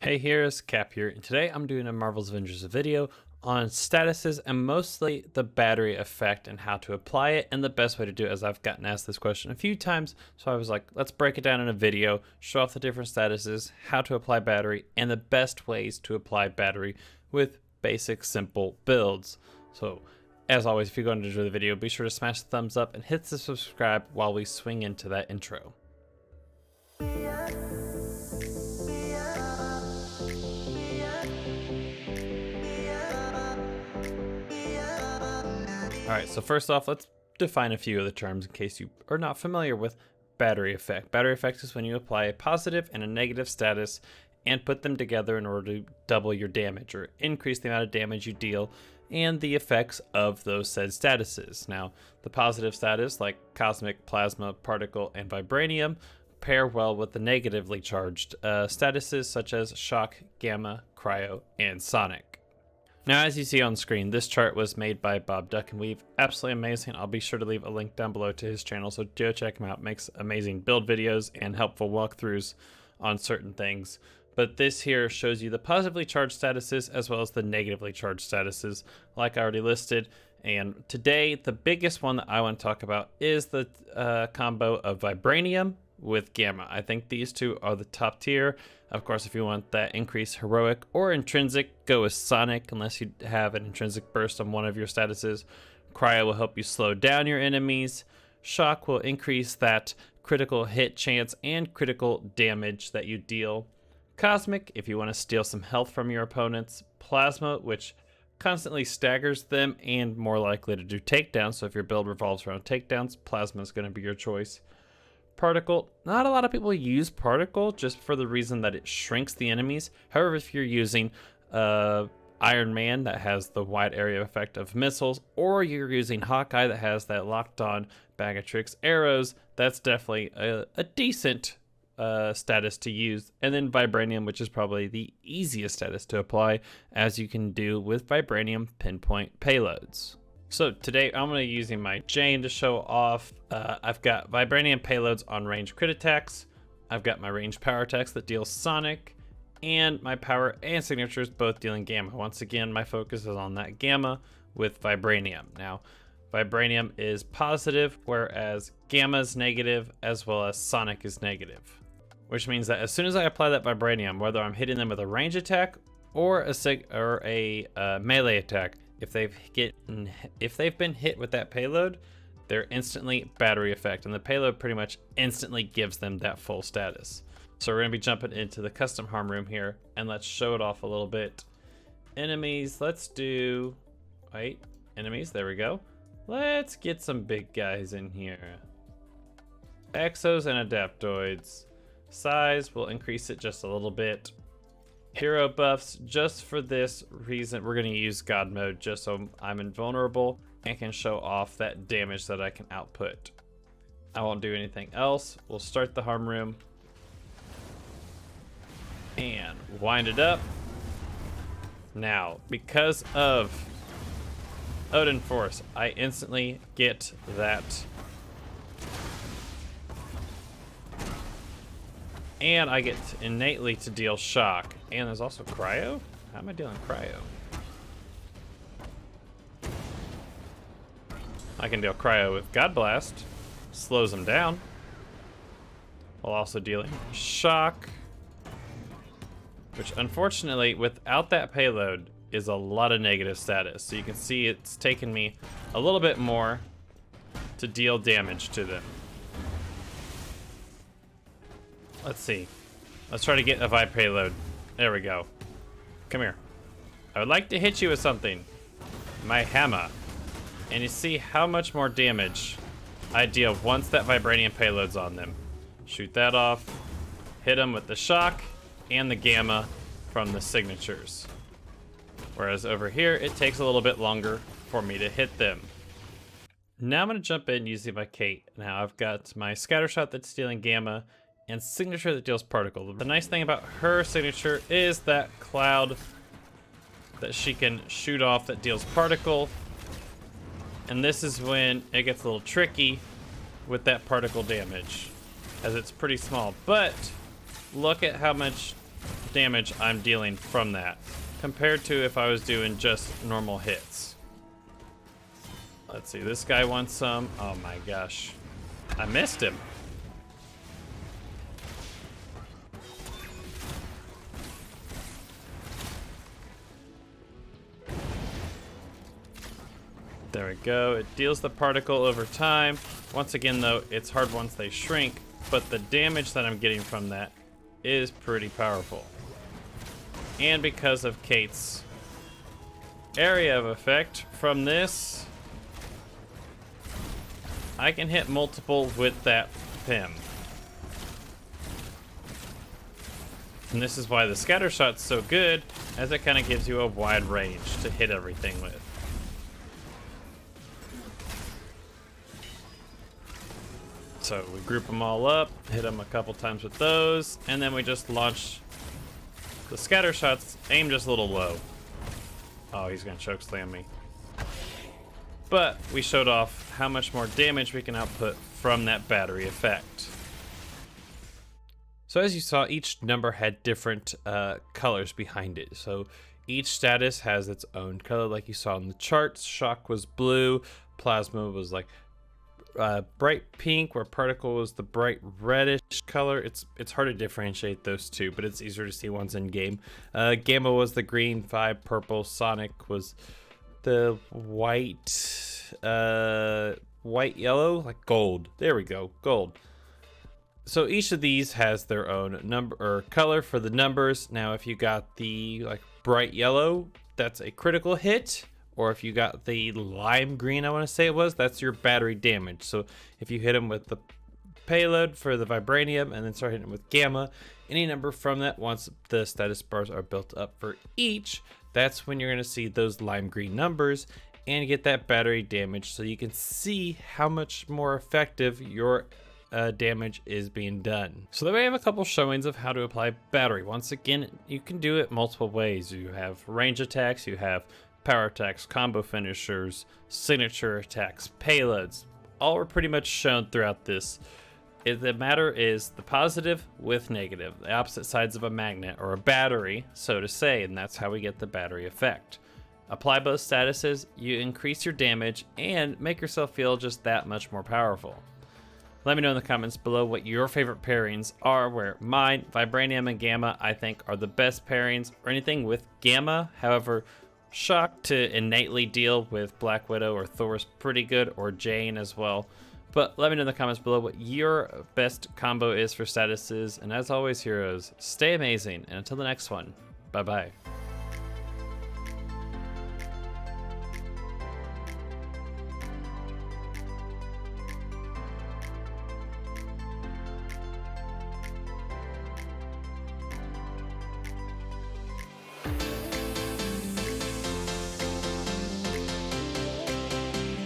Hey, here's Cap here, and today I'm doing a Marvel's Avengers video on statuses and mostly the battery effect and how to apply it. And the best way to do it, as I've gotten asked this question a few times, so I was like, let's break it down in a video, show off the different statuses, how to apply battery, and the best ways to apply battery with basic, simple builds. So, as always, if you're going to enjoy the video, be sure to smash the thumbs up and hit the subscribe while we swing into that intro. Alright, so first off, let's define a few of the terms in case you are not familiar with battery effect. Battery effect is when you apply a positive and a negative status and put them together in order to double your damage or increase the amount of damage you deal and the effects of those said statuses. Now, the positive status like cosmic, plasma, particle, and vibranium pair well with the negatively charged statuses such as shock, gamma, cryo, and sonic. Now, as you see on screen, this chart was made by Bob Duck and Weave. Absolutely amazing. I'll be sure to leave a link down below to his channel, so go check him out. Makes amazing build videos and helpful walkthroughs on certain things. But this here shows you the positively charged statuses as well as the negatively charged statuses, like I already listed. And today, the biggest one that I want to talk about is the combo of vibranium with gamma. I think these two are the top tier. Of course, if you want that increased heroic or intrinsic, go with sonic unless you have an intrinsic burst on one of your statuses. Cryo will help you slow down your enemies. Shock will increase that critical hit chance and critical damage that you deal. Cosmic, if you want to steal some health from your opponents. Plasma, which constantly staggers them and more likely to do takedowns. So if your build revolves around takedowns, Plasma is going to be your choice. Particle, not a lot of people use particle just for the reason that it shrinks the enemies. However, if you're using Iron Man that has the wide area effect of missiles, or you're using Hawkeye that has that locked on bag of tricks arrows, that's definitely a decent status to use. And then vibranium, which is probably the easiest status to apply, as you can do with vibranium pinpoint payloads. So today I'm going to be using my Jane to show off. I've got vibranium payloads on range crit attacks. I've got my range power attacks that deal sonic, and my power and signatures both dealing gamma. Once again, my focus is on that gamma with vibranium. Now, vibranium is positive, whereas gamma is negative, as well as sonic is negative. Which means that as soon as I apply that vibranium, whether I'm hitting them with a range attack or a melee attack, if they've been hit with that payload, they're instantly battery effect, and the payload pretty much instantly gives them that full status. So we're going to be jumping into the custom harm room here, and let's show it off a little bit. Enemies, let's do... Wait, enemies, there we go. Let's get some big guys in here. Exos and adaptoids. Size, we'll increase it just a little bit. Hero buffs, just for this reason, we're going to use God mode just so I'm invulnerable and can show off that damage that I can output. I won't do anything else. We'll start the harm room and wind it up. Now, because of Odin Force, I instantly get that. And I get innately to deal shock. And there's also cryo? How am I dealing cryo? I can deal cryo with God Blast. Slows them down. While also dealing shock. Which unfortunately, without that payload, is a lot of negative status. So you can see it's taken me a little bit more to deal damage to them. Let's see. Let's try to get a vibe payload. There we go. Come here. I would like to hit you with something. My hammer. And you see how much more damage I deal once that vibranium payload's on them. Shoot that off. Hit them with the shock and the gamma from the signatures. Whereas over here, it takes a little bit longer for me to hit them. Now I'm going to jump in using my Kate. Now I've got my scatter shot that's dealing gamma, and signature that deals particle. The nice thing about her signature is that cloud that she can shoot off that deals particle. And this is when it gets a little tricky with that particle damage, as it's pretty small. But look at how much damage I'm dealing from that, compared to if I was doing just normal hits. Let's see, this guy wants some. Oh my gosh. I missed him. There we go. It deals the particle over time. Once again, though, it's hard once they shrink, but the damage that I'm getting from that is pretty powerful. And because of Kate's area of effect from this, I can hit multiple with that pim. And this is why the scatter shot's so good, as it kind of gives you a wide range to hit everything with. So we group them all up, hit them a couple times with those, and then we just launch the scatter shots, aim just a little low. Oh, he's gonna choke slam me. But we showed off how much more damage we can output from that battery effect. So as you saw, each number had different colors behind it. So each status has its own color, like you saw in the charts. Shock was blue, plasma was like bright pink, where particle was the bright reddish color. It's hard to differentiate those two, but it's easier to see ones in game. Gamma was the green, 5 purple, Sonic was the white yellow, like gold. There we go, gold. So each of these has their own number or color for the numbers. Now if you got the like bright yellow, that's a critical hit. Or if you got the lime green, I want to say it was, that's your battery damage. So if you hit them with the payload for the vibranium and then start hitting them with gamma, any number from that, once the status bars are built up for each, that's when you're going to see those lime green numbers and get that battery damage, so you can see how much more effective your damage is being done. So then we have a couple showings of how to apply battery. Once again, you can do it multiple ways. You have range attacks, you have power attacks, combo finishers, signature attacks, payloads. All were pretty much shown throughout this. The matter is the positive with negative, the opposite sides of a magnet or a battery, so to say, and that's how we get the battery effect. Apply both statuses, you increase your damage and make yourself feel just that much more powerful. Let me know in the comments below what your favorite pairings are, where mine, Vibranium and Gamma, I think are the best pairings, or anything with Gamma. However, Shock to innately deal with Black Widow or Thor is pretty good, or Jane as well. But let me know in the comments below what your best combo is for statuses. And as always, heroes, stay amazing. And until the next one, bye-bye.